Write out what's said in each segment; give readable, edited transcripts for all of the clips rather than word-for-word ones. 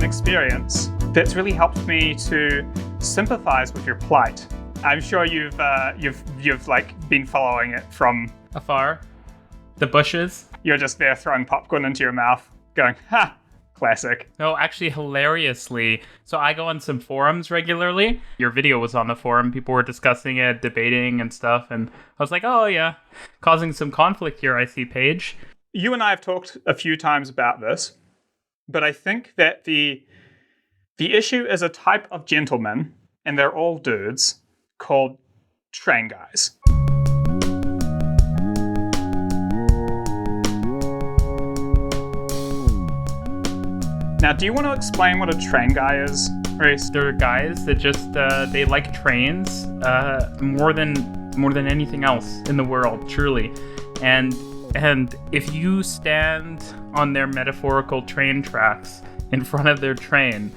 an experience that's really helped me to sympathize with your plight. I'm sure you've like been following it from afar. The bushes. You're just there throwing popcorn into your mouth, going, ha, classic. No, actually, hilariously. So I go on some forums regularly. Your video was on the forum. People were discussing it, debating and stuff. And I was like, oh, yeah, causing some conflict here, I see, Paige. You and I have talked a few times about this, but I think that the issue is a type of gentleman, and they're all dudes, called train guys. Now, do you want to explain what a train guy is, Reece? They're guys that just, they like trains more than anything else in the world, truly. And if you stand on their metaphorical train tracks in front of their train,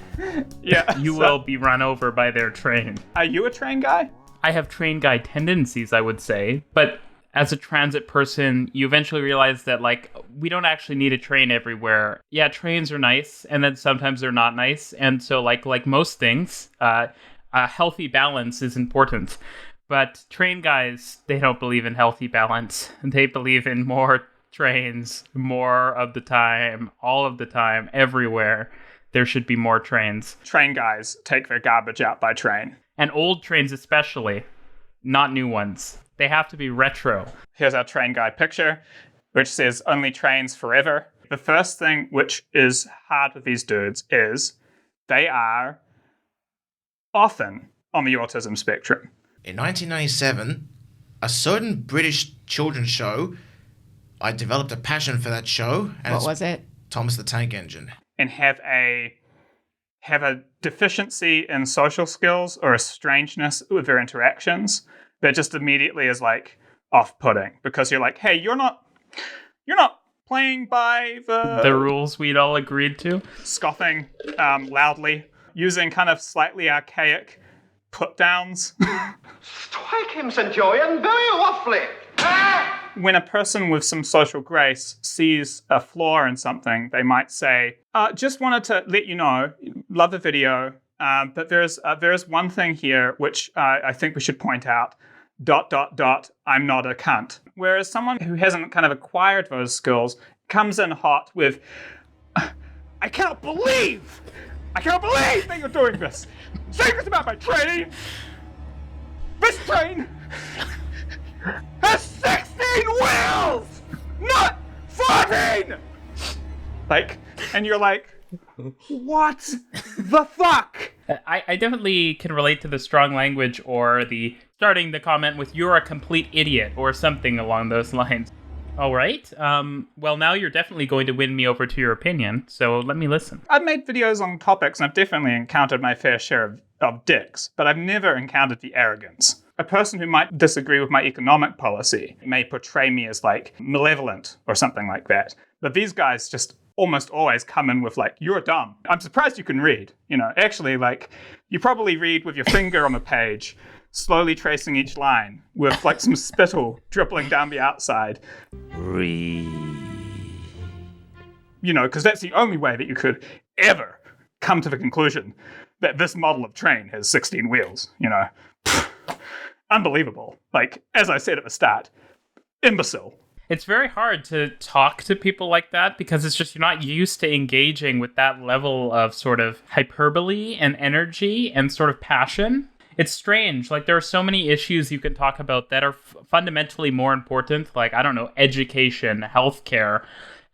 you will be run over by their train. Are you a train guy? I have train guy tendencies, I would say, but as a transit person, you eventually realize that, like, we don't actually need a train everywhere. Yeah, trains are nice, and then sometimes they're not nice. And so, like most things, a healthy balance is important. But train guys, they don't believe in healthy balance. They believe in more trains, more of the time, all of the time, everywhere. There should be more trains. Train guys take their garbage out by train. And old trains especially, not new ones. They have to be retro. Here's our train guy picture, which says only trains forever. The first thing which is hard with these dudes is they are often on the autism spectrum. In 1997, a certain British children's show, I developed a passion for that show. And what was it? Thomas the Tank Engine. And have a deficiency in social skills or a strangeness with their interactions that just immediately is like off-putting, because you're like, hey, you're not playing by the rules we'd all agreed to. Scoffing loudly, using kind of slightly archaic put-downs. Strike him, Centurion, very roughly. When a person with some social grace sees a flaw in something, they might say, just wanted to let you know, love the video, but there's one thing here which I think we should point out. ... I'm not a cunt. Whereas someone who hasn't kind of acquired those skills comes in hot with, I cannot believe that you're doing this. Say this about my train. This train has 16 wheels, not 14. Like, and you're like, what the fuck? I definitely can relate to the strong language or the starting the comment with "you're a complete idiot" or something along those lines. All right. Well, now you're definitely going to win me over to your opinion, so let me listen. I've made videos on topics, and I've definitely encountered my fair share of dicks, but I've never encountered the arrogance. A person who might disagree with my economic policy may portray me as, like, malevolent or something like that. But these guys just almost always come in with, like, you're dumb. I'm surprised you can read. You know, actually, like, you probably read with your finger on the page, slowly tracing each line with, like, some spittle dribbling down the outside. You know, because that's the only way that you could ever come to the conclusion that this model of train has 16 wheels, you know. Unbelievable. Like, as I said at the start, imbecile. It's very hard to talk to people like that because it's just you're not used to engaging with that level of sort of hyperbole and energy and sort of passion. It's strange. Like, there are so many issues you can talk about that are fundamentally more important, like, I don't know, education, healthcare,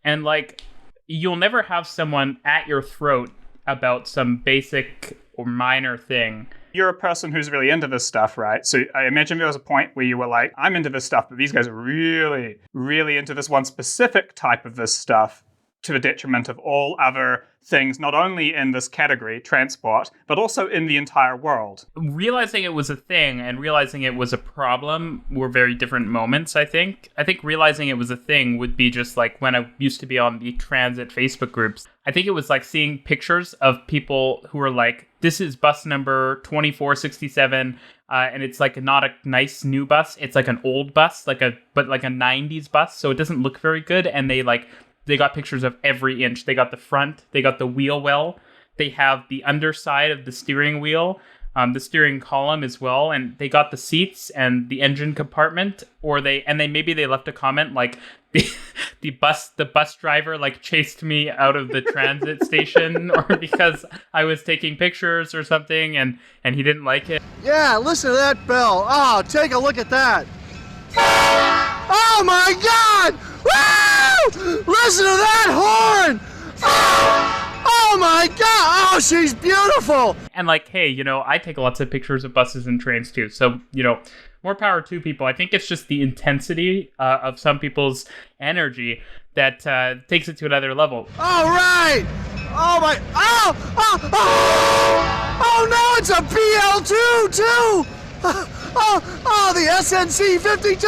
and, like, you'll never have someone at your throat about some basic or minor thing. You're a person who's really into this stuff, right? So I imagine there was a point where you were like, I'm into this stuff, but these guys are really, really into this one specific type of this stuff to the detriment of all other things, not only in this category, transport, but also in the entire world. Realizing it was a thing and realizing it was a problem were very different moments, I think. I think realizing it was a thing would be just like when I used to be on the transit Facebook groups. I think it was like seeing pictures of people who were like, this is bus number 2467, and it's like not a nice new bus. It's like an old bus, but like a 90s bus, so it doesn't look very good. And they got pictures of every inch. They got the front, they got the wheel well, they have the underside of the steering wheel, the steering column as well, and they got the seats and the engine compartment, or they maybe they left a comment like the bus driver like chased me out of the transit station, or because I was taking pictures or something, and he didn't like it. Yeah, listen to that bell. Oh, take a look at that. Oh my God! Woo! Listen to that horn! Oh my God! Oh, she's beautiful! And like, hey, you know, I take lots of pictures of buses and trains too. So, you know, more power to people. I think it's just the intensity of some people's energy that takes it to another level. All right! Oh my! Oh! Oh! Oh! Oh no! It's a BL2 too! Oh, the SNC 52!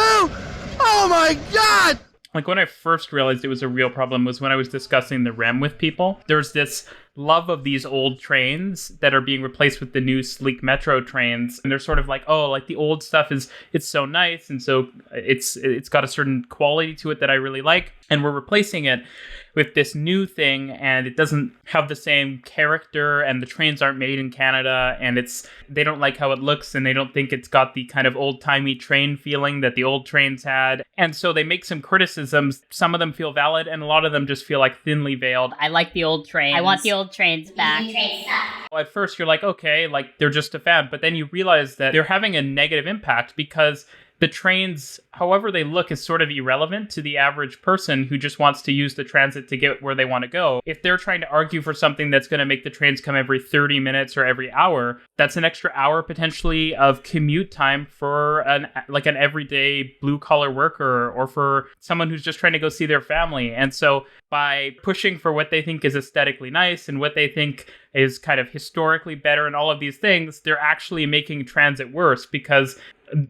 Oh my God! Like when I first realized it was a real problem was when I was discussing the REM with people. There's this love of these old trains that are being replaced with the new sleek metro trains, and they're sort of like, oh, like the old stuff it's so nice, and so it's got a certain quality to it that I really like, and we're replacing it with this new thing, and it doesn't have the same character, and the trains aren't made in Canada, and they don't like how it looks, and they don't think it's got the kind of old-timey train feeling that the old trains had. And so they make some criticisms. Some of them feel valid, and a lot of them just feel like thinly veiled. I like the old trains. I want the old trains back. At first, you're like, okay, like they're just a fan, but then you realize that they're having a negative impact because the trains, however they look, is sort of irrelevant to the average person who just wants to use the transit to get where they want to go. If they're trying to argue for something that's going to make the trains come every 30 minutes or every hour, that's an extra hour potentially of commute time for an everyday blue-collar worker or for someone who's just trying to go see their family. And so by pushing for what they think is aesthetically nice and what they think is kind of historically better and all of these things, they're actually making transit worse because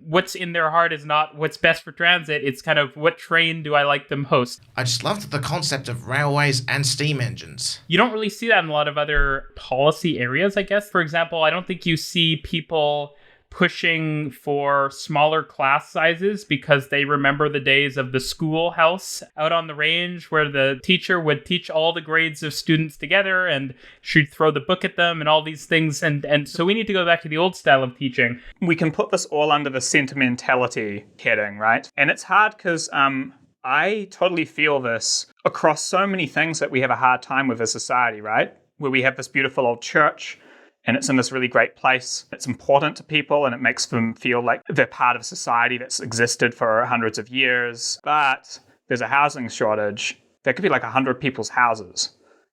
what's in their heart is not what's best for transit. It's kind of what train do I like the most. I just loved the concept of railways and steam engines. You don't really see that in a lot of other policy areas, I guess. For example, I don't think you see people pushing for smaller class sizes because they remember the days of the schoolhouse out on the range where the teacher would teach all the grades of students together and she'd throw the book at them and all these things. And so we need to go back to the old style of teaching. We can put this all under the sentimentality heading, right? And it's hard because I totally feel this across so many things that we have a hard time with as society, right? Where we have this beautiful old church, and it's in this really great place. It's important to people, and it makes them feel like they're part of society that's existed for hundreds of years. But there's a housing shortage. There could be like 100 people's houses.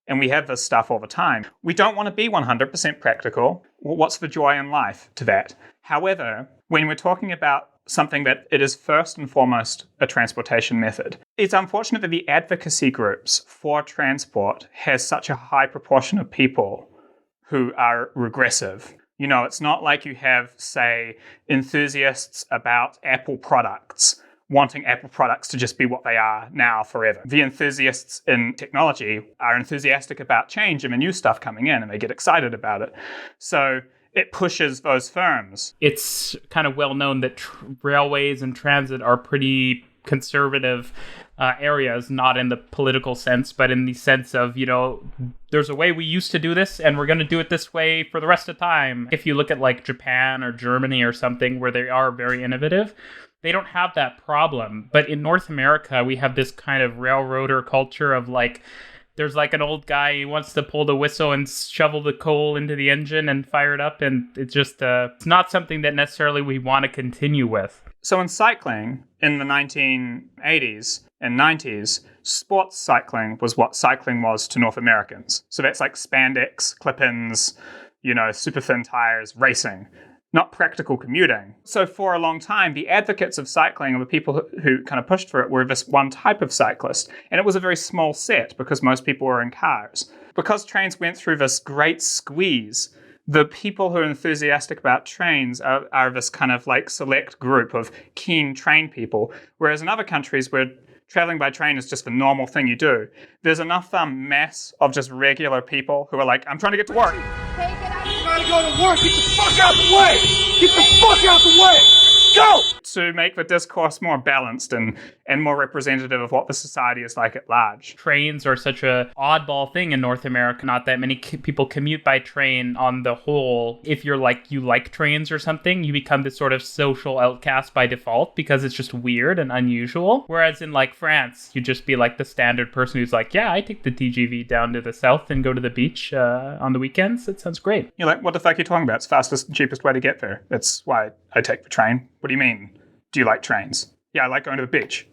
And we have this stuff all the time. We don't want to be 100% practical. Well, what's the joy in life to that? However, when we're talking about something that it is first and foremost a transportation method, it's unfortunate that the advocacy groups for transport has such a high proportion of people who are regressive. You know, it's not like you have, say, enthusiasts about Apple products wanting Apple products to just be what they are now forever. The enthusiasts in technology are enthusiastic about change and the new stuff coming in, and they get excited about it. So it pushes those firms. It's kind of well known that railways and transit are pretty conservative areas, not in the political sense, but in the sense of, you know, there's a way we used to do this and we're going to do it this way for the rest of time. If you look at like Japan or Germany or something where they are very innovative, they don't have that problem. But in North America, we have this kind of railroader culture of like, there's like an old guy who wants to pull the whistle and shovel the coal into the engine and fire it up. And it's just, it's not something that necessarily we want to continue with. So in cycling, in the 1980s and 90s, sports cycling was what cycling was to North Americans. So that's like spandex, clip-ins, you know, super thin tires, racing, not practical commuting. So for a long time, the advocates of cycling, or the people who kind of pushed for it, were this one type of cyclist. And it was a very small set because most people were in cars. Because trains went through this great squeeze, the people who are enthusiastic about trains are this kind of like select group of keen train people. Whereas in other countries where traveling by train is just the normal thing you do, there's enough mass of just regular people who are like, I'm trying to get to work. You gotta go to work. Get the fuck out the way. Get the fuck out the way. Go! to make the discourse more balanced and more representative of what the society is like at large. Trains are such a oddball thing in North America. Not that many people commute by train on the whole. If you're like, you like trains or something, you become this sort of social outcast by default because it's just weird and unusual. Whereas in like France, you'd just be like the standard person who's like, yeah, I take the TGV down to the south and go to the beach on the weekends. It sounds great. You're like, what the fuck are you talking about? It's fastest and cheapest way to get there. That's why I take the train. What do you mean? Do you like trains? Yeah, I like going to the beach.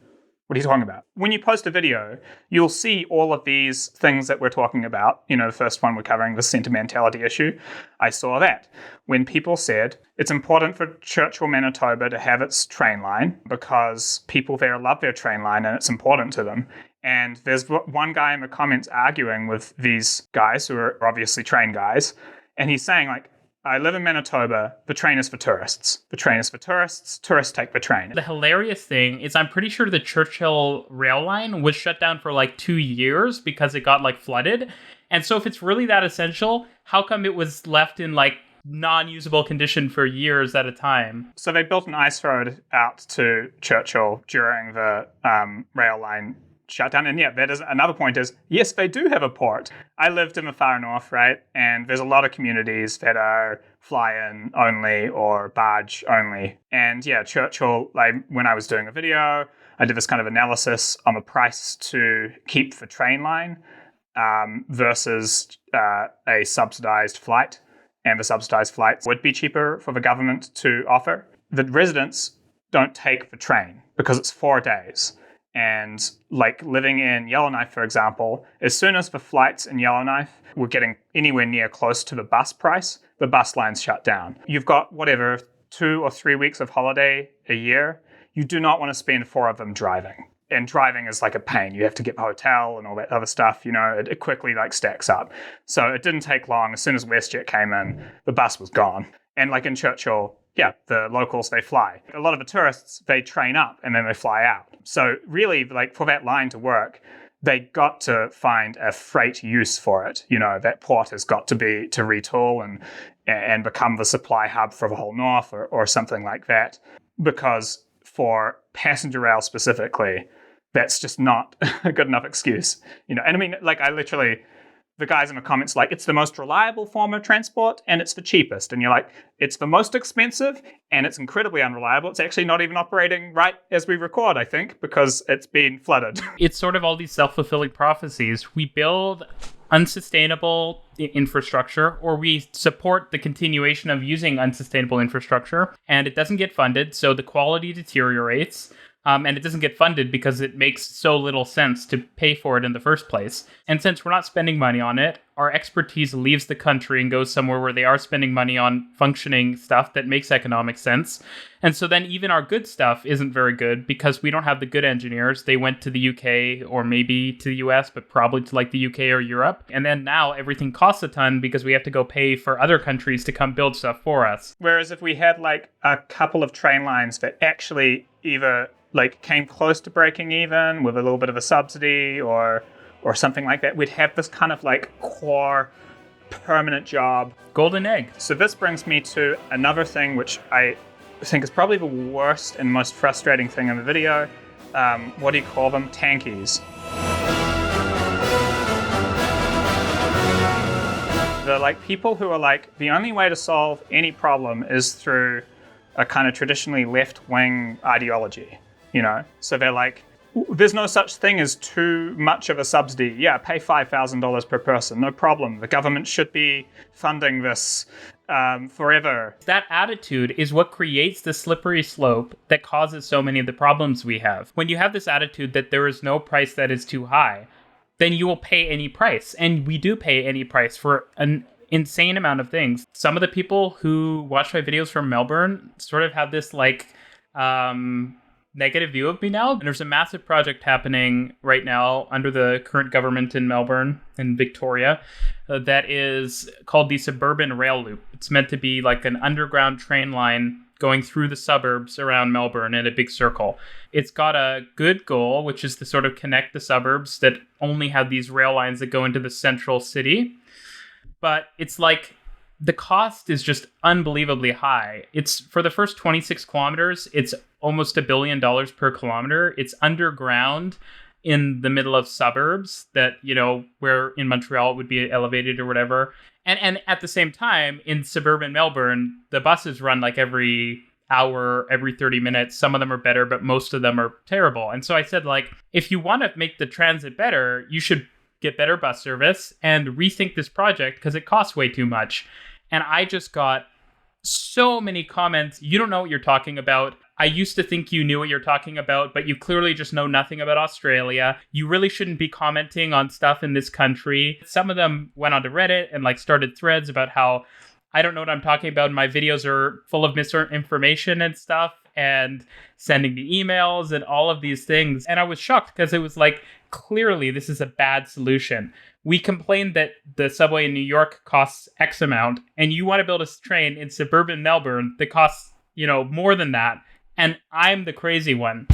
What are you talking about? When you post a video, you'll see all of these things that we're talking about. You know, the first one we're covering, the sentimentality issue. I saw that when people said it's important for Churchill, Manitoba to have its train line because people there love their train line and it's important to them. And there's one guy in the comments arguing with these guys who are obviously train guys. And he's saying like, I live in Manitoba. The train is for tourists. The train is for tourists. Tourists take the train. The hilarious thing is I'm pretty sure the Churchill rail line was shut down for like 2 years because it got like flooded. And so if it's really that essential, how come it was left in like non-usable condition for years at a time? So they built an ice road out to Churchill during the rail line shutdown. And yeah, that is another point is, yes, they do have a port. I lived in the far north, right? And there's a lot of communities that are fly-in only or barge only. And yeah, Churchill, like when I was doing a video, I did this kind of analysis on the price to keep the train line versus a subsidized flight. And the subsidized flights would be cheaper for the government to offer. The residents don't take the train because it's 4 days. And like living in Yellowknife, for example, as soon as the flights in Yellowknife were getting anywhere near close to the bus price, the bus lines shut down. You've got 2 or 3 weeks of holiday a year. You do not want to spend 4 of them driving. And driving is like a pain. You have to get the hotel and all that other stuff, you know, it quickly like stacks up. So it didn't take long. As soon as WestJet came in, the bus was gone. And like in Churchill, yeah, the locals, they fly. A lot of the tourists, they train up and then they fly out. So really, like for that line to work, they got to find a freight use for it. You know, that port has got to retool and become the supply hub for the whole north or something like that. Because for passenger rail specifically, that's just not a good enough excuse. You know, and I mean, like the guys in the comments like, it's the most reliable form of transport and it's the cheapest. And you're like, it's the most expensive and it's incredibly unreliable. It's actually not even operating right as we record, I think, because it's been flooded. It's sort of all these self-fulfilling prophecies. We build unsustainable infrastructure or we support the continuation of using unsustainable infrastructure and it doesn't get funded, so the quality deteriorates. And it doesn't get funded because it makes so little sense to pay for it in the first place. And since we're not spending money on it, our expertise leaves the country and goes somewhere where they are spending money on functioning stuff that makes economic sense. And so then even our good stuff isn't very good because we don't have the good engineers. They went to the UK or maybe to the US, but probably to like the UK or Europe. And then now everything costs a ton because we have to go pay for other countries to come build stuff for us. Whereas if we had like a couple of train lines that actually either like came close to breaking even with a little bit of a subsidy or something like that, we'd have this kind of like core permanent job. Golden egg. So this brings me to another thing which I think is probably the worst and most frustrating thing in the video. What do you call them? Tankies. The like people who are like, the only way to solve any problem is through a kind of traditionally left-wing ideology. You know, so they're like, there's no such thing as too much of a subsidy. Yeah, pay $5,000 per person, no problem. The government should be funding this forever. That attitude is what creates the slippery slope that causes so many of the problems we have. When you have this attitude that there is no price that is too high, then you will pay any price. And we do pay any price for an insane amount of things. Some of the people who watch my videos from Melbourne sort of have this like negative view of me now. And there's a massive project happening right now under the current government in Melbourne and Victoria that is called the Suburban Rail Loop. It's meant to be like an underground train line going through the suburbs around Melbourne in a big circle. It's got a good goal, which is to sort of connect the suburbs that only have these rail lines that go into the central city. But it's like the cost is just unbelievably high. It's for the first 26 kilometers, it's almost $1 billion per kilometer. It's underground in the middle of suburbs that, where in Montreal it would be elevated or whatever. And at the same time, in suburban Melbourne, the buses run like every hour, every 30 minutes. Some of them are better, but most of them are terrible. And so I said, like, if you want to make the transit better, you should get better bus service and rethink this project because it costs way too much. And I just got so many comments. You don't know what you're talking about. I used to think you knew what you're talking about, but you clearly just know nothing about Australia. You really shouldn't be commenting on stuff in this country. Some of them went onto Reddit and like started threads about how I don't know what I'm talking about. My videos are full of misinformation and stuff, and sending me emails and all of these things. And I was shocked because it was like, clearly this is a bad solution. We complained that the subway in New York costs X amount, and you want to build a train in suburban Melbourne that costs, more than that. And I'm the crazy one.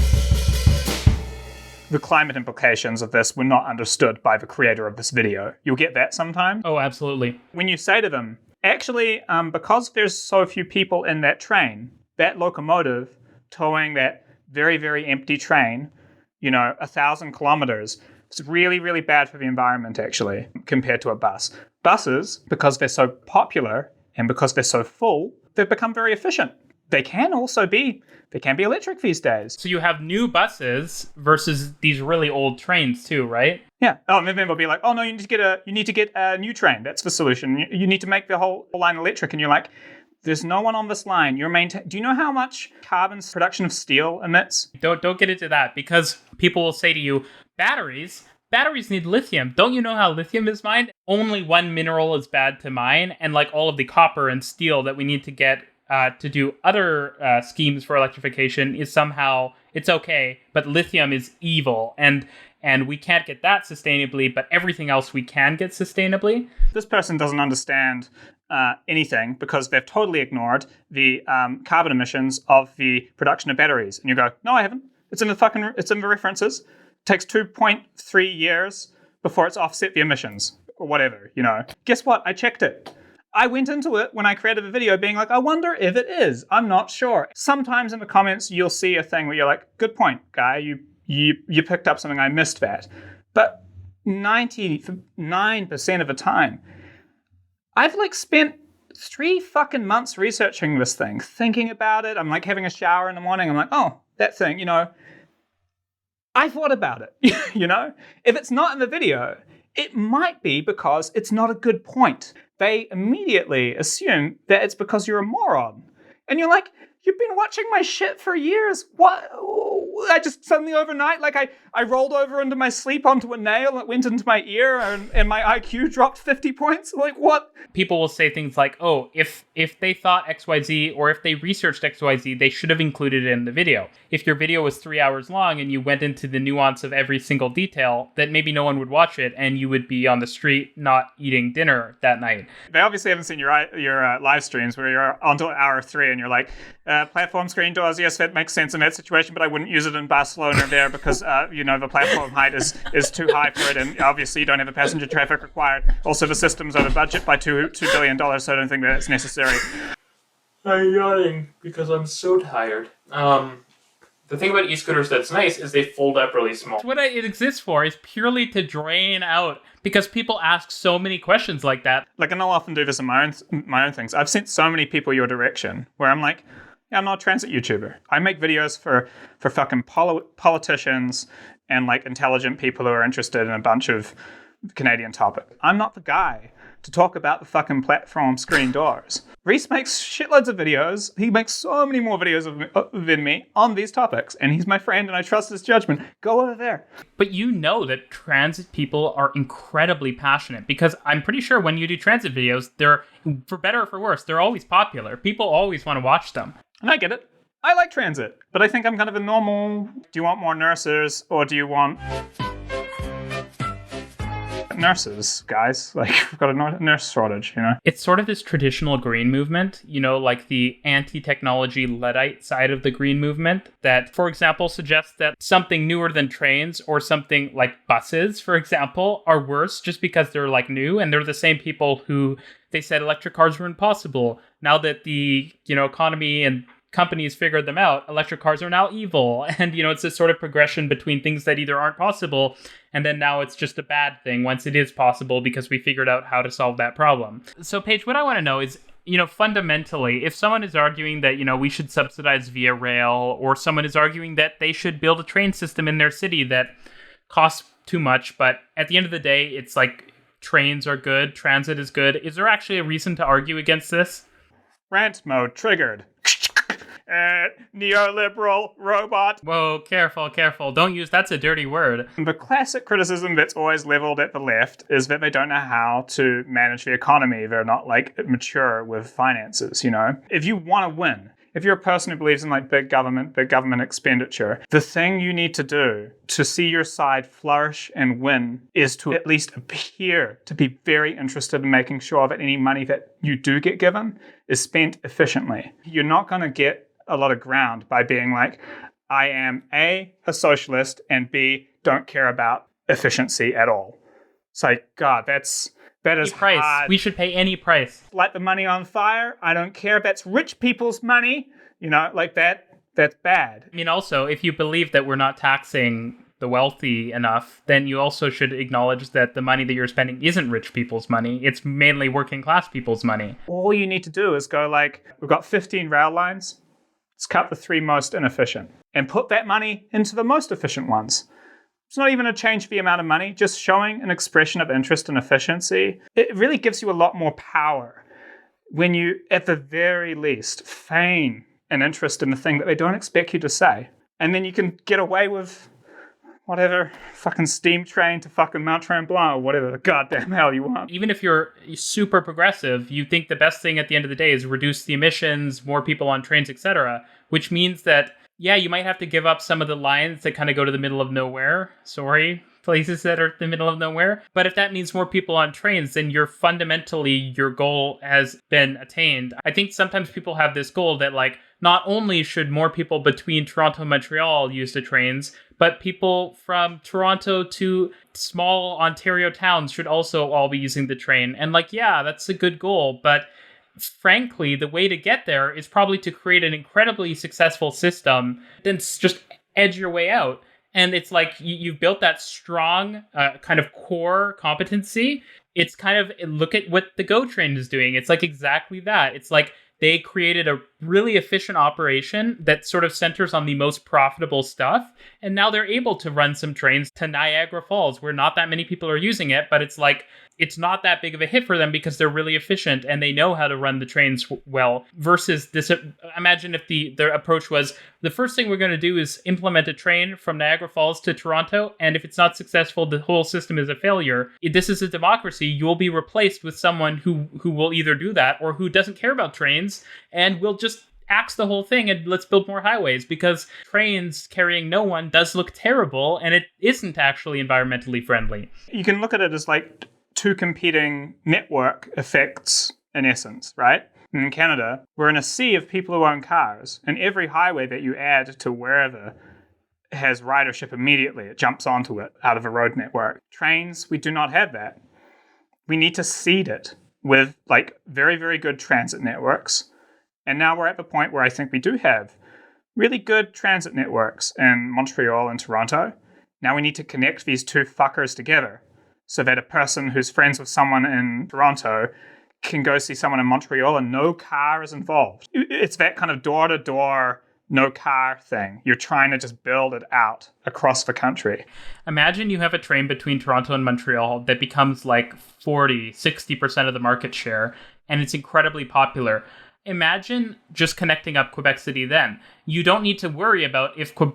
The climate implications of this were not understood by the creator of this video. You'll get that sometimes. Oh, absolutely. When you say to them, actually, because there's so few people in that train, that locomotive towing that very, very empty train, 1,000 kilometers, it's really, really bad for the environment, actually, compared to a bus. Buses, because they're so popular and because they're so full, they've become very efficient. They can be electric these days. So you have new buses versus these really old trains too, right? Yeah. Oh, and then they'll be like, oh no, you need to get a new train. That's the solution. You need to make the whole line electric. And you're like, there's no one on this line. Do you know how much carbon production of steel emits? Don't get into that, because people will say to you, batteries need lithium. Don't you know how lithium is mined? Only one mineral is bad to mine, and like all of the copper and steel that we need to get to do other schemes for electrification is somehow, it's okay, but lithium is evil, and we can't get that sustainably, but everything else we can get sustainably. This person doesn't understand anything because they've totally ignored the carbon emissions of the production of batteries. And you go, no, I haven't. It's in the references. It takes 2.3 years before it's offset the emissions or whatever, Guess what? I checked it. I went into it when I created the video being like, I wonder if it is. I'm not sure. Sometimes in the comments, you'll see a thing where you're like, good point, guy. You picked up something, I missed that. But 99% of the time, I've spent 3 fucking months researching this thing, thinking about it. I'm having a shower in the morning. I'm like, oh, that thing, I thought about it, If it's not in the video, it might be because it's not a good point. They immediately assume that it's because you're a moron. And you're like, you've been watching my shit for years. What? I just suddenly overnight, I rolled over into my sleep onto a nail that went into my ear and my IQ dropped 50 points. Like, what? People will say things like, oh, if they thought XYZ or if they researched XYZ, they should have included it in the video. If your video was 3 hours long and you went into the nuance of every single detail, then maybe no one would watch it and you would be on the street not eating dinner that night. They obviously haven't seen your live streams where you're onto hour 3 and you're like, platform screen doors, yes, that makes sense in that situation, but I wouldn't use it in Barcelona there because, the platform height is too high for it, and obviously you don't have the passenger traffic required. Also, the system's over budget by $2 billion, so I don't think that it's necessary. I'm yawning because I'm so tired. The thing about e-scooters that's nice is they fold up really small. What it exists for is purely to drain out, because people ask so many questions like that. And I'll often do this in my own things. I've sent so many people your direction where I'm like, yeah, I'm not a transit YouTuber. I make videos for fucking politicians and intelligent people who are interested in a bunch of Canadian topics. I'm not the guy to talk about the fucking platform screen doors. Reece makes shitloads of videos. He makes so many more videos than me on these topics, and he's my friend, and I trust his judgment. Go over there. But you know that transit people are incredibly passionate, because I'm pretty sure when you do transit videos, they're, for better or for worse, they're always popular. People always want to watch them. And I get it. I like transit, but I think I'm kind of a normal, do you want more nurses, or do you want nurses, guys? We've got a nurse shortage, It's sort of this traditional green movement, the anti-technology Luddite side of the green movement that, for example, suggests that something newer than trains or something like buses, for example, are worse just because they're new, and they're the same people who they said electric cars were impossible. Now that the, economy and companies figured them out, electric cars are now evil. And, it's this sort of progression between things that either aren't possible, and then now it's just a bad thing once it is possible because we figured out how to solve that problem. So, Paige, what I want to know is, fundamentally, if someone is arguing that, we should subsidize via rail, or someone is arguing that they should build a train system in their city that costs too much, but at the end of the day, it's like trains are good, transit is good. Is there actually a reason to argue against this? Rant mode triggered. Neoliberal robot. Whoa, careful. That's a dirty word. The classic criticism that's always leveled at the left is that they don't know how to manage the economy. They're not mature with finances, If you want to win, if you're a person who believes in big government expenditure, the thing you need to do to see your side flourish and win is to at least appear to be very interested in making sure that any money that you do get given is spent efficiently. You're not going to get a lot of ground by being I am A, a socialist, and B, don't care about efficiency at all. It's God, that is price. hard. We should pay any price. Light the money on fire. I don't care. That's rich people's money. That's bad. I mean, also, if you believe that we're not taxing the wealthy enough, then you also should acknowledge that the money that you're spending isn't rich people's money. It's mainly working class people's money. All you need to do is go we've got 15 rail lines. Let's cut the 3 most inefficient and put that money into the most efficient ones. It's not even a change for the amount of money, just showing an expression of interest and efficiency. It really gives you a lot more power when you, at the very least, feign an interest in the thing that they don't expect you to say. And then you can get away with whatever, fucking steam train to fucking Mount Tremblant or whatever the goddamn hell you want. Even if you're super progressive, you think the best thing at the end of the day is reduce the emissions, more people on trains, etc., which means that, yeah, you might have to give up some of the lines that kind of go to the middle of nowhere. Places that are in the middle of nowhere. But if that means more people on trains, then your goal has been attained. I think sometimes people have this goal that not only should more people between Toronto and Montreal use the trains, but people from Toronto to small Ontario towns should also all be using the train. And yeah, that's a good goal. But frankly, the way to get there is probably to create an incredibly successful system, then just edge your way out. And it's you've built that strong kind of core competency. It's kind of, look at what the GO train is doing. It's exactly that. It's they created a really efficient operation that sort of centers on the most profitable stuff. And now they're able to run some trains to Niagara Falls where not that many people are using it, but it's it's not that big of a hit for them because they're really efficient and they know how to run the trains well. Versus this, imagine if the approach was, the first thing we're going to do is implement a train from Niagara Falls to Toronto, and if it's not successful, the whole system is a failure. This is a democracy. You will be replaced with someone who will either do that or who doesn't care about trains and will just axe the whole thing and let's build more highways, because trains carrying no one does look terrible and it isn't actually environmentally friendly. You can look at it as 2 competing network effects in essence, right? In Canada, we're in a sea of people who own cars, and every highway that you add to wherever has ridership immediately. It jumps onto it out of a road network. Trains, we do not have that. We need to seed it with very, very good transit networks. And now we're at the point where I think we do have really good transit networks in Montreal and Toronto. Now we need to connect these 2 fuckers together, so that a person who's friends with someone in Toronto can go see someone in Montreal and no car is involved. It's that kind of door-to-door, no car thing. You're trying to just build it out across the country. Imagine you have a train between Toronto and Montreal that becomes 40, 60% of the market share, and it's incredibly popular. Imagine just connecting up Quebec City then. You don't need to worry about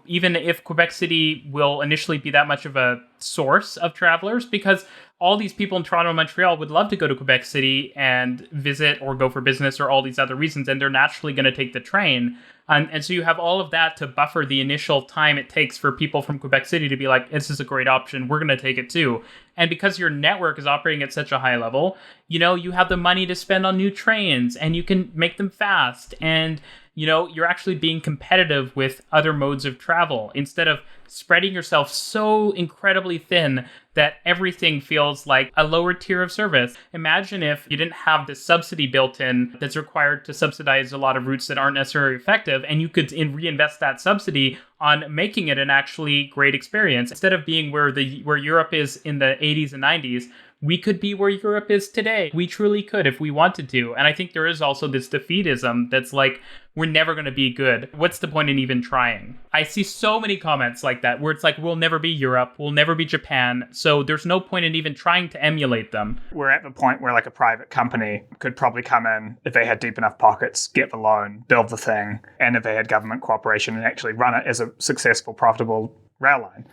even if Quebec City will initially be that much of a source of travelers, because all these people in Toronto and Montreal would love to go to Quebec City and visit or go for business or all these other reasons, and they're naturally going to take the train. And so you have all of that to buffer the initial time it takes for people from Quebec City to be this is a great option, we're going to take it too. And because your network is operating at such a high level, you have the money to spend on new trains and you can make them fast. And, you're actually being competitive with other modes of travel instead of spreading yourself so incredibly thin that everything feels like a lower tier of service. Imagine if you didn't have this subsidy built in that's required to subsidize a lot of routes that aren't necessarily effective, and you could reinvest that subsidy on making it an actually great experience. Instead of being where Europe is in the 80s and 90s, we could be where Europe is today. We truly could if we wanted to. And I think there is also this defeatism that's like, we're never going to be good. What's the point in even trying? I see so many comments like that where it's like, we'll never be Europe, we'll never be Japan, so there's no point in even trying to emulate them. We're at the point where like a private company could probably come in, if they had deep enough pockets, get the loan, build the thing, and if they had government cooperation and actually run it as a successful, profitable rail line.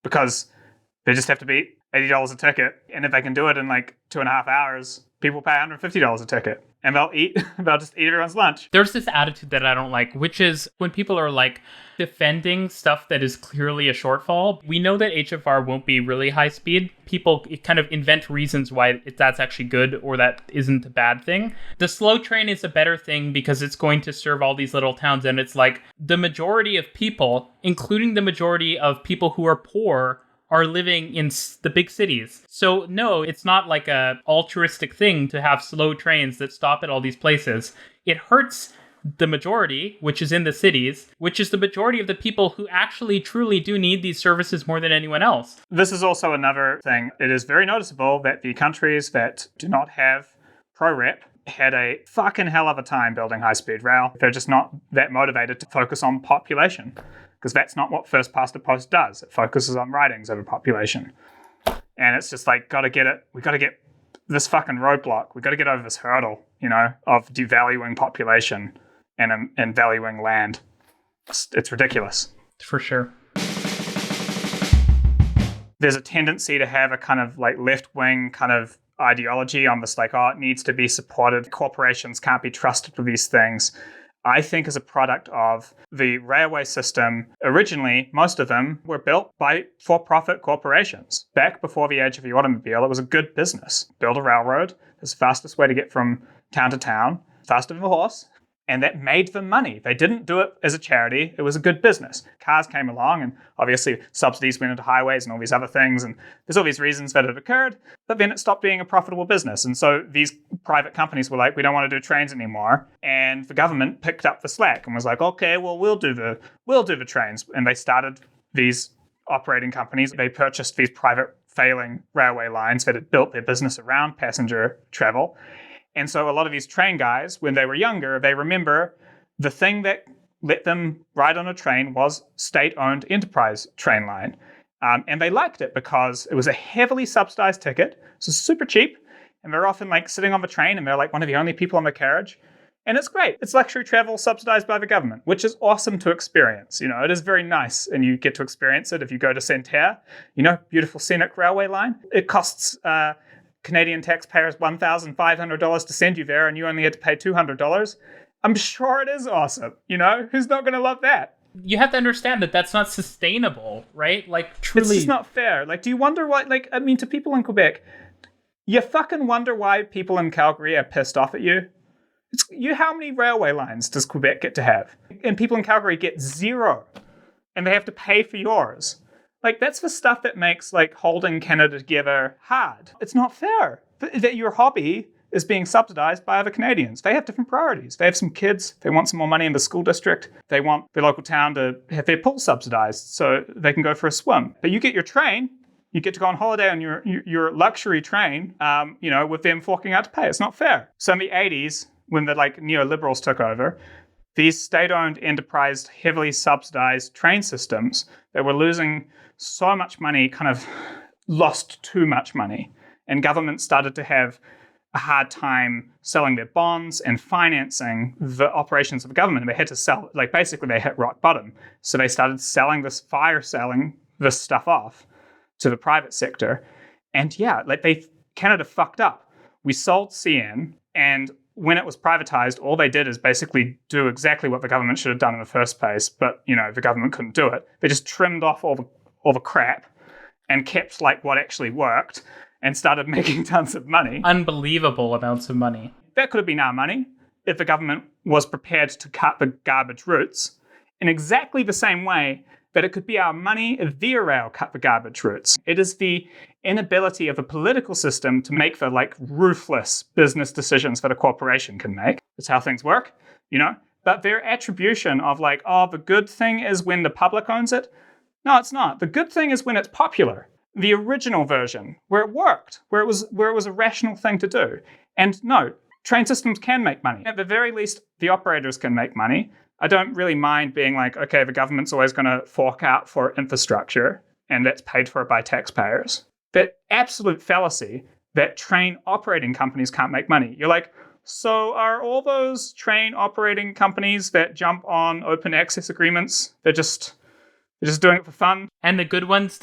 Because they just have to beat $80 a ticket. And if they can do it in like 2.5 hours, people pay $150 a ticket. And they'll just eat everyone's lunch. There's this attitude that I don't like, which is when people are like defending stuff that is clearly a shortfall. We know that HFR won't be really high speed. People kind of invent reasons why that's actually good or that isn't a bad thing. The slow train is a better thing because it's going to serve all these little towns. And it's like the majority of people, including the majority of people who are poor, are living in the big cities. So no, it's not like a altruistic thing to have slow trains that stop at all these places. It hurts the majority, which is in the cities, which is the majority of the people who actually truly do need these services more than anyone else. This is also another thing. It is very noticeable that the countries that do not have pro-rep had a fucking hell of a time building high-speed rail. They're just not that motivated to focus on population, because that's not what first past the post does. It focuses on ridings over population. And it's just like, we got to get this fucking roadblock. We got to get over this hurdle, of devaluing population and valuing land. It's ridiculous. For sure. There's a tendency to have a kind of like left-wing kind of ideology on this, like, it needs to be supported. Corporations can't be trusted with these things. I think is a product of the railway system. Originally, most of them were built by for-profit corporations. Back before the age of the automobile, it was a good business. Build a railroad. It's the fastest way to get from town to town, faster than a horse. And that made them money. They didn't do it as a charity. It was a good business. Cars came along, and obviously subsidies went into highways and all these other things. And there's all these reasons that it occurred. But then it stopped being a profitable business. And so these private companies were like, we don't want to do trains anymore. And the government picked up the slack and was like, okay, well, we'll do the trains. And they started these operating companies. They purchased these private failing railway lines that had built their business around passenger travel. And so a lot of these train guys, when they were younger, they remember the thing that let them ride on a train was state-owned enterprise train line. And they liked it because it was a heavily subsidized ticket. So super cheap. And they're often like sitting on the train and they're like one of the only people on the carriage. And it's great. It's luxury travel subsidized by the government, which is awesome to experience. It is very nice. And you get to experience it if you go to Santerre, beautiful scenic railway line. It costs Canadian taxpayers $1,500 to send you there, and you only had to pay $200. I'm sure it is awesome. Who's not going to love that? You have to understand that that's not sustainable, right? Like, truly. It's just not fair. Like, do you wonder why, to people in Quebec, you fucking wonder why people in Calgary are pissed off at you? How many railway lines does Quebec get to have? And people in Calgary get 0, and they have to pay for yours. Like, that's the stuff that makes, holding Canada together hard. It's not fair that your hobby is being subsidized by other Canadians. They have different priorities. They have some kids. They want some more money in the school district. They want their local town to have their pool subsidized so they can go for a swim. But you get your train. You get to go on holiday on your luxury train, with them forking out to pay. It's not fair. So in the 80s, when the, neoliberals took over, these state-owned, enterprise, heavily subsidized train systems that were losing so much money kind of lost too much money. And governments started to have a hard time selling their bonds and financing the operations of the government. They had to sell, basically they hit rock bottom. So they started selling this stuff off to the private sector. And Canada fucked up. We sold CN, and when it was privatized, all they did is basically do exactly what the government should have done in the first place, but, the government couldn't do it. They just trimmed off all the crap and kept, what actually worked and started making tons of money. Unbelievable amounts of money. That could have been our money if the government was prepared to cut the garbage routes in exactly the same way but it could be our money if Via Rail cut the garbage routes. It is the inability of a political system to make the ruthless business decisions that a corporation can make. That's how things work, But their attribution of the good thing is when the public owns it. No, it's not. The good thing is when it's popular. The original version, where it worked, where it was a rational thing to do. And no, train systems can make money. At the very least, the operators can make money. I don't really mind being okay, the government's always going to fork out for infrastructure, and that's paid for by taxpayers. That absolute fallacy that train operating companies can't make money. You're so are all those train operating companies that jump on open access agreements, they're just doing it for fun? And the good ones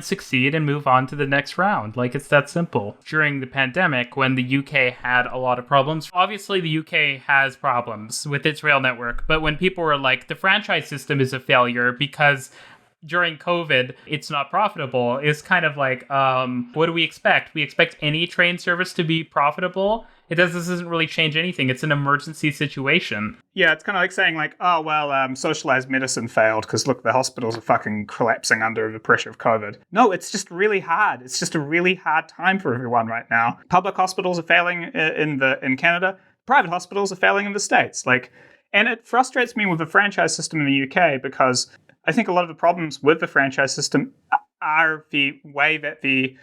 succeed and move on to the next round. It's that simple. During the pandemic, when the UK had a lot of problems, obviously the UK has problems with its rail network, but when people were the franchise system is a failure because during COVID, it's not profitable, it's kind of what do we expect? We expect any train service to be profitable? This doesn't really change anything. It's an emergency situation. Yeah, it's kind of saying socialized medicine failed because look, the hospitals are fucking collapsing under the pressure of COVID. No, it's just really hard. It's just a really hard time for everyone right now. Public hospitals are failing in Canada. Private hospitals are failing in the States. And it frustrates me with the franchise system in the UK because I think a lot of the problems with the franchise system are the way that the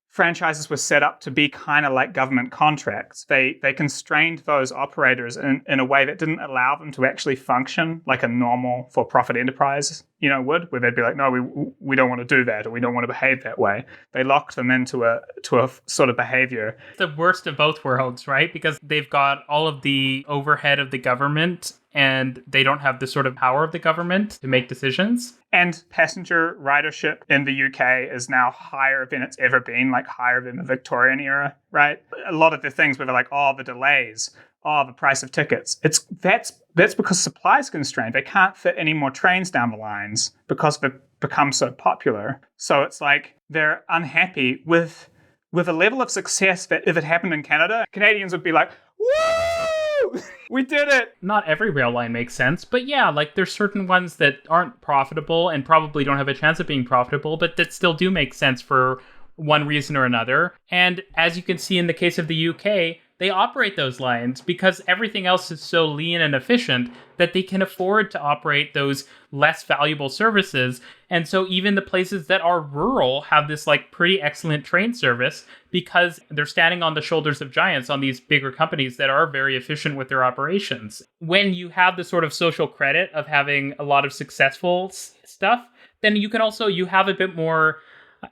franchises were set up to be kind of like government contracts. They constrained those operators in a way that didn't allow them to actually function like a normal for-profit enterprise, would, where they'd be no, we don't want to do that, or we don't want to behave that way. They locked them into a sort of behavior. The worst of both worlds, right? Because they've got all of the overhead of the government and they don't have the sort of power of the government to make decisions. And passenger ridership in the UK is now higher than it's ever been, higher than the Victorian era, right? A lot of the things where they're the delays, the price of tickets. That's because supply is constrained. They can't fit any more trains down the lines because they've become so popular. So it's they're unhappy with a level of success that if it happened in Canada, Canadians would be woo! We did it! Not every rail line makes sense, but yeah, there's certain ones that aren't profitable and probably don't have a chance of being profitable, but that still do make sense for one reason or another. And as you can see in the case of the UK, they operate those lines because everything else is so lean and efficient that they can afford to operate those less valuable services. And so even the places that are rural have this pretty excellent train service because they're standing on the shoulders of giants, on these bigger companies that are very efficient with their operations. When you have the sort of social credit of having a lot of successful stuff, then you have a bit more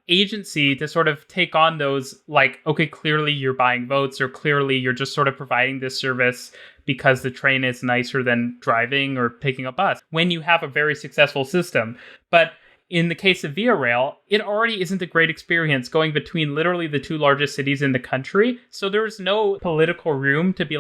agency to sort of take on those okay, clearly you're buying votes, or clearly you're just sort of providing this service because the train is nicer than driving or taking a bus when you have a very successful system. But in the case of Via Rail, it already isn't a great experience going between literally the two largest cities in the country. So there's no political room to be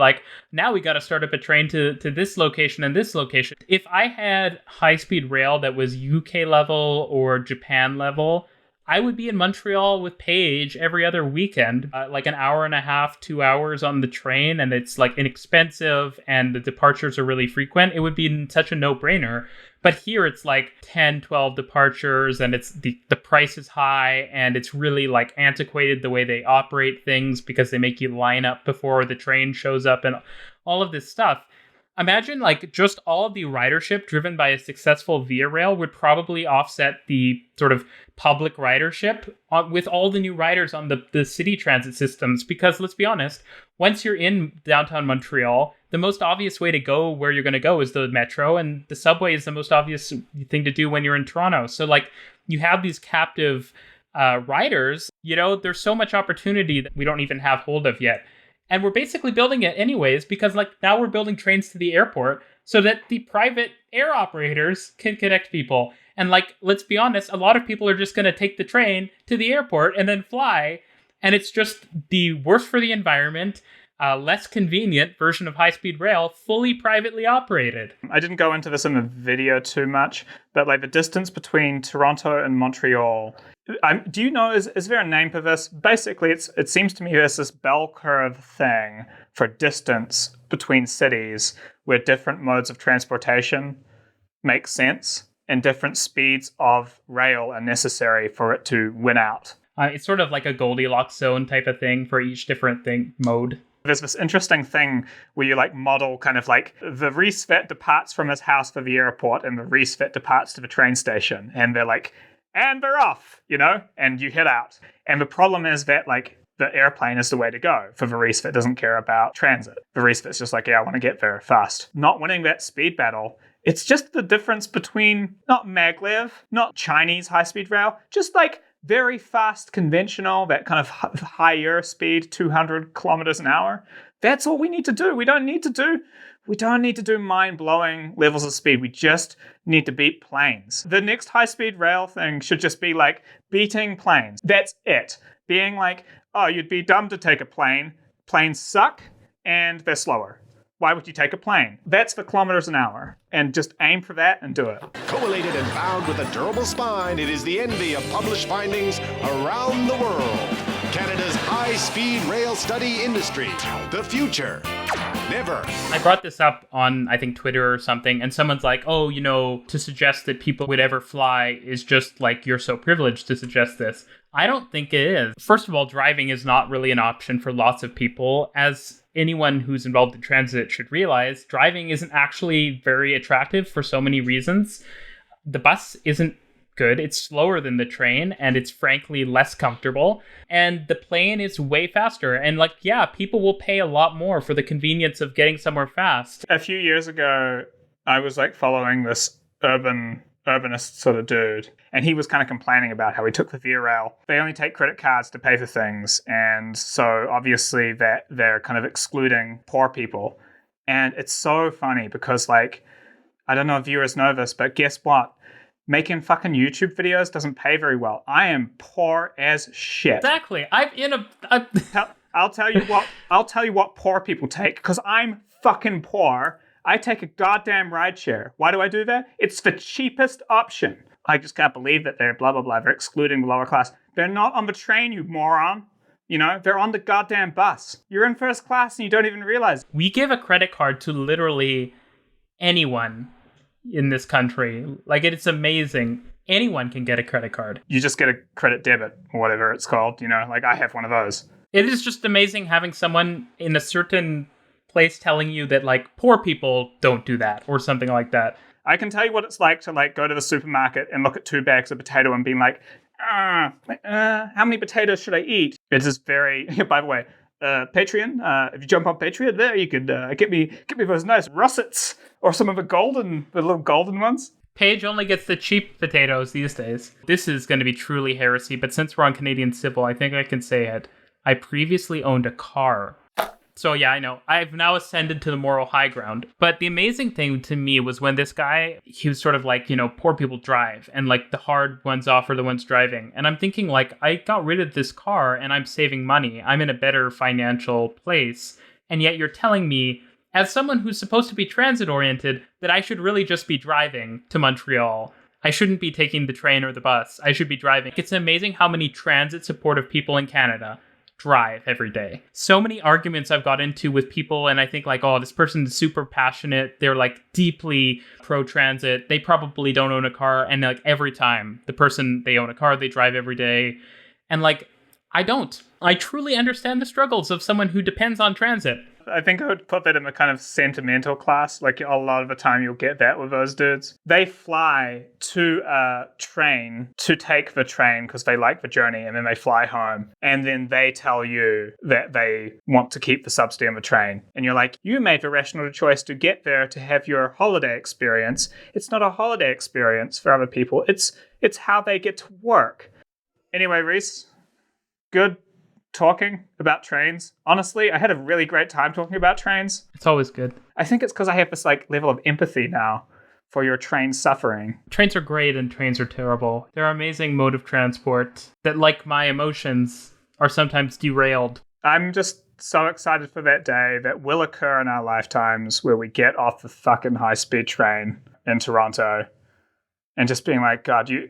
now we got to start up a train to this location and this location. If I had high-speed rail that was UK level or Japan level, I would be in Montreal with Paige every other weekend, an hour and a half, 2 hours on the train, and it's inexpensive and the departures are really frequent. It would be such a no-brainer. But here it's 10, 12 departures, and it's the price is high, and it's really antiquated the way they operate things because they make you line up before the train shows up and all of this stuff. Imagine just all of the ridership driven by a successful Via Rail would probably offset the sort of public ridership with all the new riders on the city transit systems. Because let's be honest, once you're in downtown Montreal, the most obvious way to go where you're going to go is the metro, and the subway is the most obvious thing to do when you're in Toronto. So you have these captive riders, there's so much opportunity that we don't even have hold of yet. And we're basically building it anyways because now we're building trains to the airport so that the private air operators can connect people. And let's be honest, a lot of people are just going to take the train to the airport and then fly. And it's just the worse for the environment, less convenient version of high-speed rail, fully privately operated. I didn't go into this in the video too much, but the distance between Toronto and Montreal, do you know, is there a name for this? Basically, it seems to me there's this bell curve thing for distance between cities where different modes of transportation make sense. and different speeds of rail are necessary for it to win out. It's sort of like a Goldilocks zone type of thing for each different mode. There's this interesting thing where you like model kind of like the Reece vet departs from his house for the airport and the Reece vet departs to the train station, and they're like, and they're off, and you head out. And the problem is that like the airplane is the way to go for the Reece vet doesn't care about transit. The Reece vet's just like, yeah, I want to get there fast. Not winning that speed battle. It's just the difference between not maglev, not Chinese high-speed rail, just like very fast conventional, that kind of higher speed, 200 kilometers an hour. That's all we need to do. We don't need to do mind-blowing levels of speed. We just need to beat planes. The next high-speed rail thing should just be like beating planes. That's it. Being like, oh, you'd be dumb to take a plane. Planes suck and they're slower. Why would you take a plane? That's the kilometers an hour. And just aim for that and do it. Collated and bound with a durable spine, it is the envy of published findings around the world. Canada's high-speed rail study industry. The future. Never. I brought this up on, I think, Twitter or something, and someone's like, oh, to suggest that people would ever fly is just like, you're so privileged to suggest this. I don't think it is. First of all, driving is not really an option for lots of people. As anyone who's involved in transit should realize, driving isn't actually very attractive for so many reasons. The bus isn't good. It's slower than the train, and it's frankly less comfortable. And the plane is way faster. And people will pay a lot more for the convenience of getting somewhere fast. A few years ago, I was following this urbanist sort of dude, and he was kind of complaining about how he took the Via Rail. They only take credit cards to pay for things, and so obviously that they're kind of excluding poor people. And it's so funny because I don't know if viewers know this, but guess what? Making fucking YouTube videos doesn't pay very well. I am poor as shit. Exactly. I'll tell you what poor people take, because I'm fucking poor. I take a goddamn rideshare. Why do I do that? It's the cheapest option. I just can't believe that they're blah, blah, blah. They're excluding the lower class. They're not on the train, you moron. They're on the goddamn bus. You're in first class and you don't even realize. We give a credit card to literally anyone in this country. It's amazing. Anyone can get a credit card. You just get a credit debit or whatever it's called. I have one of those. It is just amazing having someone in a certain place telling you that poor people don't do that or something like that. I can tell you what it's like to go to the supermarket and look at 2 bags of potato and being like, how many potatoes should I eat? It is very, by the way, Patreon, if you jump on Patreon there, you could get me those nice russets or some of the little golden ones. Paige only gets the cheap potatoes these days. This is going to be truly heresy, but since we're on Canadian Civil, I think I can say it. I previously owned a car. So yeah, I know. I've now ascended to the moral high ground. But the amazing thing to me was when this guy, he was sort of poor people drive and the hard ones off are the ones driving. And I'm thinking I got rid of this car and I'm saving money. I'm in a better financial place. And yet you're telling me, as someone who's supposed to be transit oriented, that I should really just be driving to Montreal. I shouldn't be taking the train or the bus. I should be driving. It's amazing how many transit supportive people in Canada drive every day. So many arguments I've got into with people, and I think oh, this person is super passionate. They're deeply pro-transit. They probably don't own a car, and every time the person, they own a car, they drive every day. And I don't. I truly understand the struggles of someone who depends on transit. I think I would put that in the kind of sentimental class. A lot of the time you'll get that with those dudes. They fly to a train to take the train because they like the journey, and then they fly home. And then they tell you that they want to keep the subsidy on the train. And you're like, you made the rational choice to get there to have your holiday experience. It's not a holiday experience for other people. It's how they get to work. Anyway, Reece, good talking about trains. Honestly, I had a really great time talking about trains. It's always good. I think it's because I have this level of empathy now for your train suffering. Trains are great and trains are terrible. They're an amazing mode of transport that, like my emotions, are sometimes derailed. I'm just so excited for that day that will occur in our lifetimes where we get off the fucking high-speed train in Toronto and just being like, God, you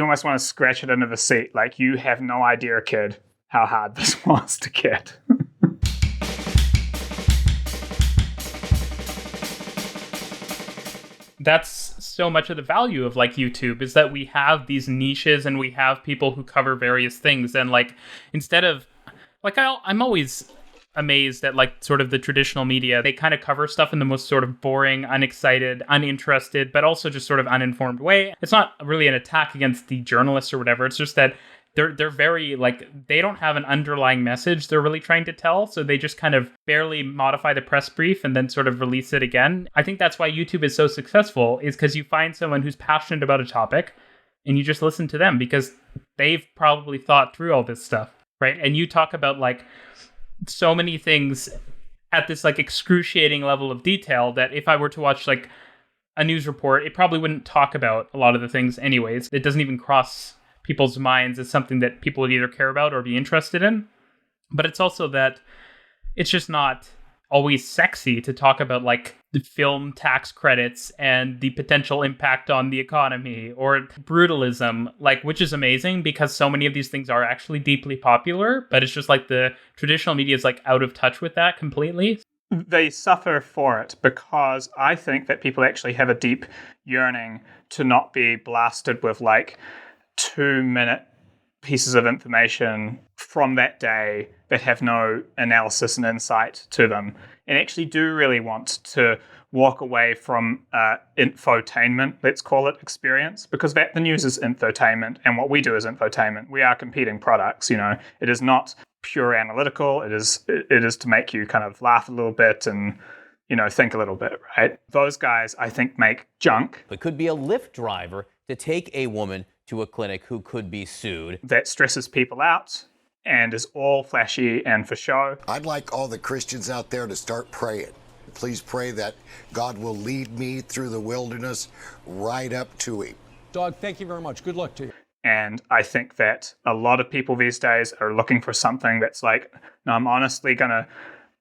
almost want to scratch it into the seat. You have no idea, kid, how hard this was to get. that's so much of the value of like YouTube, is that we have these niches and we have people who cover various things. And like, instead of like, I'm always amazed at like sort of the traditional media. They kind of cover stuff in the most sort of boring, unexcited, uninterested, but also just sort of uninformed way. It's not really an attack against the journalists or whatever. It's just that they're very like, they don't have an underlying message they're really trying to tell. So they just kind of barely modify the press brief and then sort of release it again. I think that's why YouTube is so successful, is because you find someone who's passionate about a topic and you just listen to them because they've probably thought through all this stuff, right? And you talk about like so many things at this like excruciating level of detail that if I were to watch like a news report, it probably wouldn't talk about a lot of the things anyways. It doesn't even cross people's minds as something that people would either care about or be interested in. But it's also that it's just not always sexy to talk about like the film tax credits and the potential impact on the economy or brutalism, like, which is amazing because so many of these things are actually deeply popular, but it's just like the traditional media is like out of touch with that completely. They suffer for it because I think that people actually have a deep yearning to not be blasted with like 2-minute pieces of information from that day that have no analysis and insight to them, and actually do really want to walk away from infotainment, let's call it, experience, because the news is infotainment and what we do is infotainment. We are competing products, you know. It is not pure analytical. It is to make you kind of laugh a little bit and, you know, think a little bit, right? Those guys, I think, make junk. But could be a Lyft driver to take a woman to a clinic who could be sued. That stresses people out and is all flashy and for show. I'd like all the Christians out there to start praying. Please pray that God will lead me through the wilderness right up to him. Doug, thank you very much. Good luck to you. And I think that a lot of people these days are looking for something that's like, no, I'm honestly going to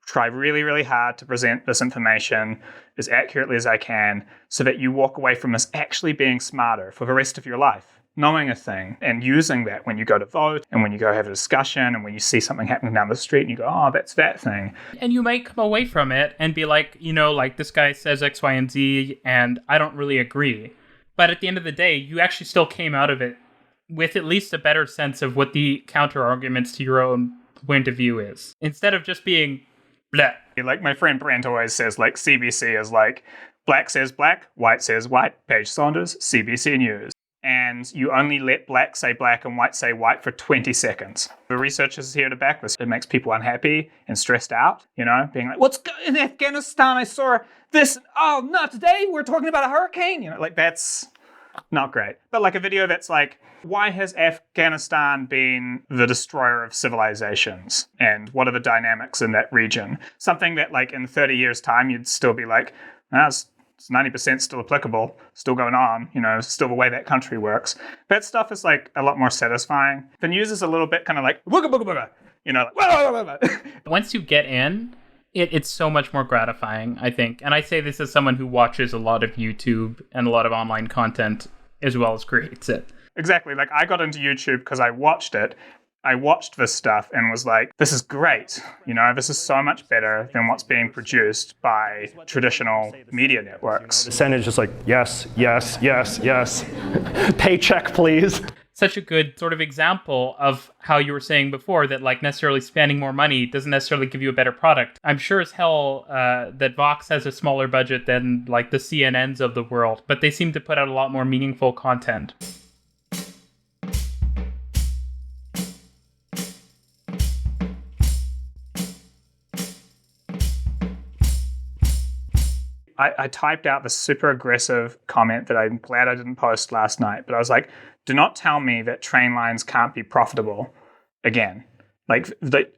try really, really hard to present this information as accurately as I can so that you walk away from this actually being smarter for the rest of your life. Knowing a thing and using that when you go to vote and when you go have a discussion and when you see something happening down the street and you go, oh, that's that thing. And you might come away from it and be like, you know, like this guy says X, Y, and Z, and I don't really agree. But at the end of the day, you actually still came out of it with at least a better sense of what the counter arguments to your own point of view is. Instead of just being bleh. Like my friend Brent always says, like CBC is like black says black, white says white, Paige Saunders, CBC News. And you only let black say black and white say white for 20 seconds. The researchers here to back this. It makes people unhappy and stressed out, you know, being like, what's in Afghanistan? I saw this. Oh, not today. We're talking about a hurricane. You know, like that's not great. But like a video that's like, why has Afghanistan been the destroyer of civilizations? And what are the dynamics in that region? Something that like in 30 years' time, you'd still be like, it's 90% still applicable, still going on, you know, still the way that country works. That stuff is like a lot more satisfying. The news is a little bit kind of like, booga, booga, booga, you know, like, once you get in, it's so much more gratifying, I think. And I say this as someone who watches a lot of YouTube and a lot of online content as well as creates it. Exactly. Like I got into YouTube because I watched it. I watched this stuff and was like, this is great. You know, this is so much better than what's being produced by traditional media networks. The Senate is just like, yes, yes, yes, yes. Paycheck, please. Such a good sort of example of how you were saying before that like necessarily spending more money doesn't necessarily give you a better product. I'm sure as hell that Vox has a smaller budget than like the CNNs of the world, but they seem to put out a lot more meaningful content. I typed out this super aggressive comment that I'm glad I didn't post last night, but I was like, do not tell me that train lines can't be profitable again. Like,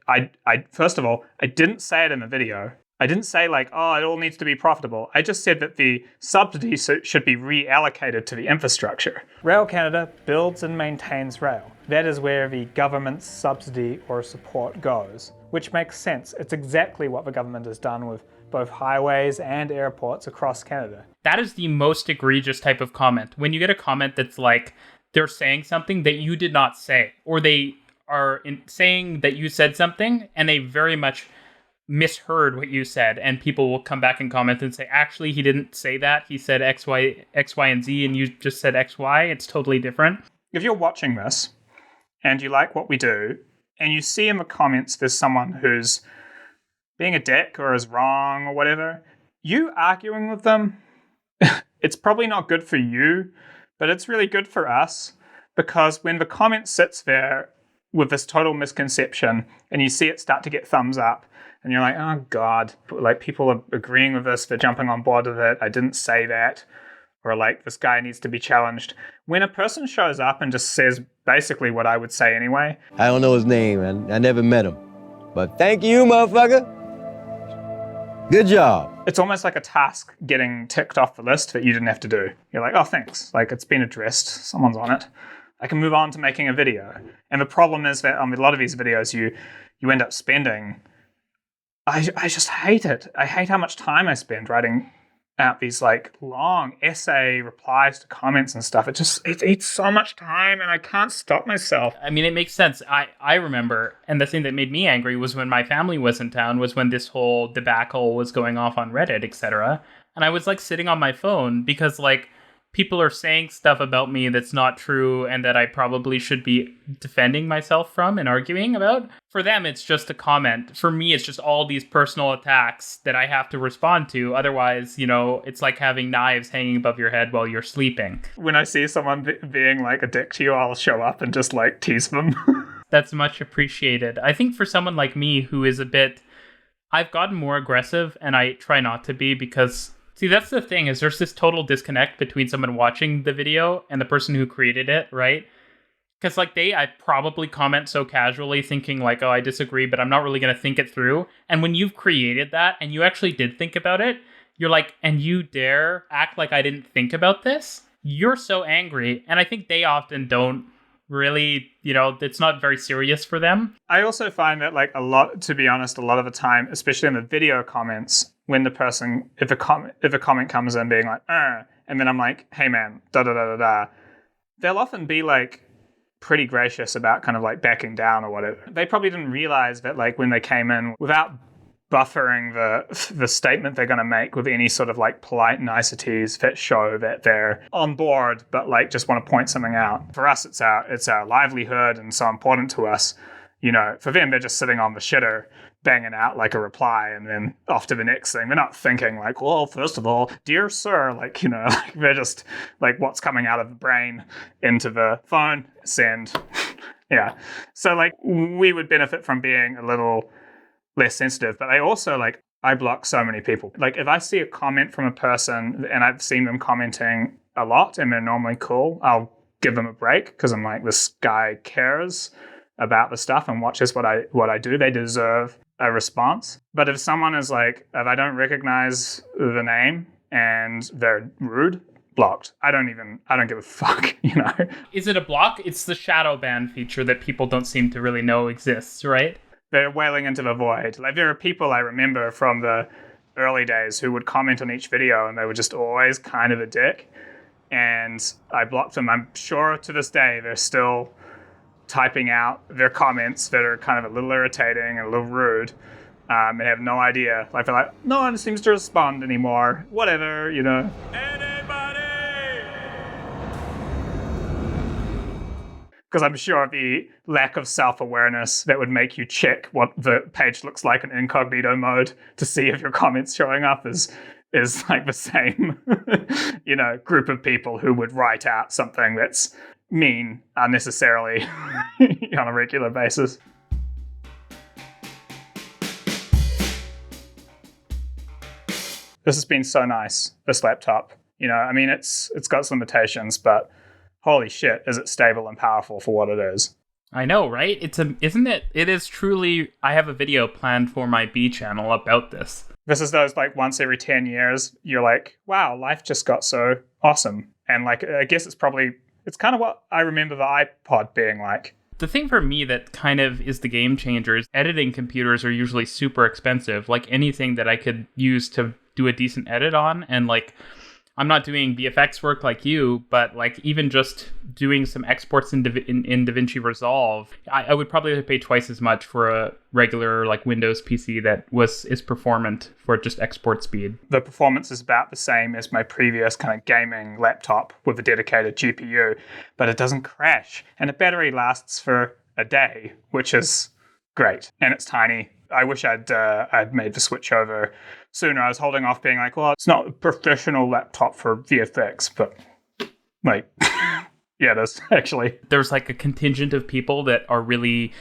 I first of all, I didn't say it in the video. I didn't say like, oh, it all needs to be profitable. I just said that the subsidy should be reallocated to the infrastructure. Rail Canada builds and maintains rail. That is where the government's subsidy or support goes, which makes sense. It's exactly what the government has done with both highways and airports across Canada. That is the most egregious type of comment. When you get a comment that's like, they're saying something that you did not say, or they are saying that you said something, and they very much misheard what you said, and people will come back and comment and say, actually, he didn't say that. He said X, Y, and Z, and you just said X, Y. It's totally different. If you're watching this and you like what we do, and you see in the comments there's someone who's being a dick or is wrong or whatever, you arguing with them, it's probably not good for you, but it's really good for us, because when the comment sits there with this total misconception and you see it start to get thumbs up and you're like, oh God, like people are agreeing with this, they're jumping on board with it, I didn't say that, or like this guy needs to be challenged. When a person shows up and just says basically what I would say anyway. I don't know his name, and I never met him, but thank you, motherfucker. Good job. It's almost like a task getting ticked off the list that you didn't have to do. You're like, oh, thanks. Like, it's been addressed. Someone's on it. I can move on to making a video. And the problem is that on a lot of these videos, you end up spending... I just hate it. I hate how much time I spend writing out these like long essay replies to comments and stuff. It eats so much time and I can't stop myself. I mean, it makes sense. I remember, and the thing that made me angry was when my family was in town, was when this whole debacle was going off on Reddit, etc. And I was like sitting on my phone because like people are saying stuff about me that's not true and that I probably should be defending myself from and arguing about. For them, it's just a comment. For me, it's just all these personal attacks that I have to respond to. Otherwise, you know, it's like having knives hanging above your head while you're sleeping. When I see someone being like a dick to you, I'll show up and just like tease them. That's much appreciated. I think for someone like me who is a bit... I've gotten more aggressive and I try not to be because... See, that's the thing, is there's this total disconnect between someone watching the video and the person who created it, right? Because, like, I probably comment so casually thinking, like, oh, I disagree, but I'm not really going to think it through. And when you've created that and you actually did think about it, you're like, and you dare act like I didn't think about this? You're so angry. And I think they often don't really, you know, it's not very serious for them. I also find that, like, to be honest, a lot of the time, especially in the video comments, when the person, if a comment comes in being like, and then I'm like, hey man, da-da-da-da-da, they'll often be like pretty gracious about kind of like backing down or whatever. They probably didn't realize that like when they came in without buffering the statement they're going to make with any sort of like polite niceties that show that they're on board, but like just want to point something out. For us, it's our livelihood and so important to us. You know, for them, they're just sitting on the shitter, banging out like a reply and then off to the next thing. They're not thinking like, well, first of all, dear sir, like, you know, like they're just like what's coming out of the brain into the phone, send. Yeah. So like we would benefit from being a little less sensitive, but I also like, I block so many people. Like if I see a comment from a person and I've seen them commenting a lot and they're normally cool, I'll give them a break because I'm like, this guy cares about the stuff and watches what I do. They deserve a response. But if someone is like, if I don't recognize the name and they're rude, blocked. I don't give a fuck, you know? Is it a block? It's the shadow ban feature that people don't seem to really know exists, right? They're wailing into the void. Like there are people I remember from the early days who would comment on each video and they were just always kind of a dick. And I blocked them. I'm sure to this day they're still typing out their comments that are kind of a little irritating and a little rude. They have no idea. Like they're like, no one seems to respond anymore. Whatever, you know. Because I'm sure the lack of self-awareness that would make you check what the page looks like in incognito mode to see if your comment's showing up is like the same, you know, group of people who would write out something that's mean unnecessarily on a regular basis. This has been so nice, this laptop. You know, I mean, it's got some limitations, but holy shit, is it stable and powerful for what it is. I know, right? Isn't it? It is truly, I have a video planned for my B channel about this. This is those like once every 10 years, you're like, wow, life just got so awesome. And like, I guess it's kind of what I remember the iPod being like. The thing for me that kind of is the game changer is editing computers are usually super expensive. Like anything that I could use to do a decent edit on. And like, I'm not doing VFX work like you, but like even just doing some exports in DaVinci Resolve, I would probably pay twice as much for a regular like Windows PC that is performant for just export speed. The performance is about the same as my previous kind of gaming laptop with a dedicated GPU, but it doesn't crash. And the battery lasts for a day, which is great. And it's tiny. I wish I'd made the switch over sooner. I was holding off being like, well, it's not a professional laptop for VFX, but like, yeah, it is actually. There's like a contingent of people that are really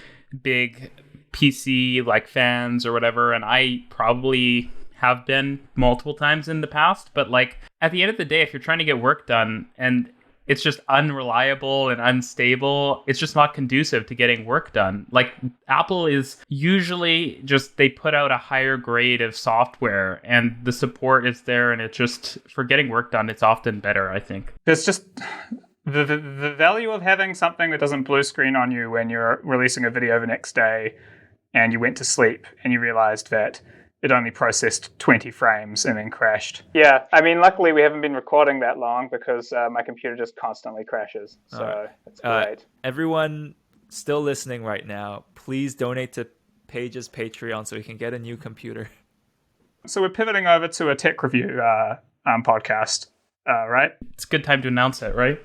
big PC like fans or whatever, and I probably have been multiple times in the past, but like at the end of the day, if you're trying to get work done and it's just unreliable and unstable, it's just not conducive to getting work done. Like Apple is usually just, they put out a higher grade of software and the support is there, and it's just, for getting work done, it's often better, I think. There's just the value of having something that doesn't blue screen on you when you're releasing a video the next day and you went to sleep and you realized that it only processed 20 frames and then crashed. Yeah, I mean, luckily we haven't been recording that long because my computer just constantly crashes. So it's great. Everyone still listening right now, please donate to Paige's Patreon so he can get a new computer. So we're pivoting over to a tech review podcast, right? It's a good time to announce it, right?